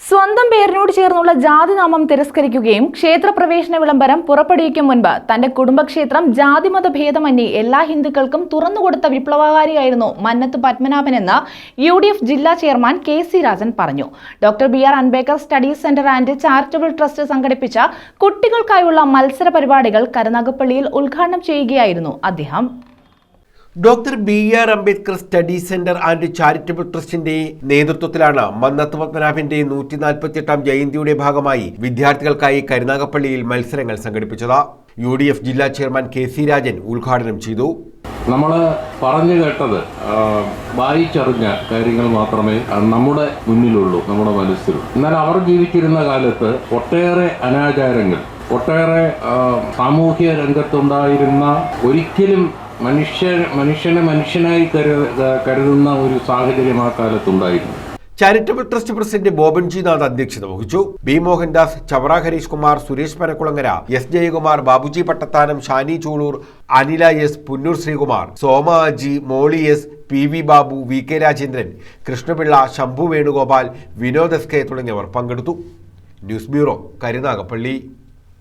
സ്വന്തം പേരിനോട് ചേർന്നുള്ള ജാതിനാമം തിരസ്കരിക്കുകയും ക്ഷേത്രപ്രവേശന വിളംബരം പുറപ്പെടുവിക്കും മുൻപ് തന്റെ കുടുംബക്ഷേത്രം ജാതിമത ഭേദമന്യേ എല്ലാ ഹിന്ദുക്കൾക്കും തുറന്നുകൊടുത്ത വിപ്ലവകാരിയായിരുന്നു മന്നത്ത് പത്മനാഭനെന്ന് UDF ജില്ലാ ചെയർമാൻ KC രാജൻ പറഞ്ഞു. Doctor BR Ambedkar studies centre and charitable trust സംഘടിപ്പിച്ച കുട്ടികൾക്കായുള്ള മത്സര പരിപാടികൾ കരുനാഗപ്പള്ളിയിൽ ഉദ്ഘാടനം ചെയ്യുകയായിരുന്നു അദ്ദേഹം. Doctor BR Ambedkar studies centre and charitable ട്രസ്റ്റിന്റെ നേതൃത്വത്തിലാണ് മന്നത്ത് പത്മനാഭന്റെ 148ാം ജയന്തിയുടെ ഭാഗമായി വിദ്യാർത്ഥികൾക്കായി കരുനാഗപ്പള്ളിയിൽ മത്സരങ്ങൾ സംഘടിപ്പിച്ചത്. UDF ജില്ലാ ചെയർമാൻ KC രാജൻ ഉദ്ഘാടനം ചെയ്തു. നമ്മൾ പറഞ്ഞു കേട്ടത് വായിച്ചറിഞ്ഞ കാര്യങ്ങൾ മാത്രമേ നമ്മുടെ മുന്നിലുള്ളൂ, നമ്മുടെ മനസ്സിൽ. എന്നാൽ അവർ ജീവിച്ചിരുന്ന കാലത്ത് ഒട്ടേറെ അനാചാരങ്ങൾ, ഒട്ടേറെ സാമൂഹ്യ രംഗത്തുണ്ടായിരുന്ന, ഒരിക്കലും മനുഷ്യനെ മനുഷ്യനായി കരുതുന്ന ഒരു സാഹചര്യം ആ കാലത്തുണ്ടായിരുന്നു. Charitable trust president Boban G Nath അധ്യക്ഷത വഹിച്ചു. B Mohandas, Chavara Harish Kumar, Suresh Panakkulangara, S Jayakumar, Babuji Pattathanam, Shani Chulur, Anila S, Punnur Sreekumar, സോമ G, മോളി S, PV Babu, VK Rajendran, Krishnapillai, Shambhu Venugopal, Vinod SK തുടങ്ങിയവർ പങ്കെടുത്തു. News bureau, Karunagappally.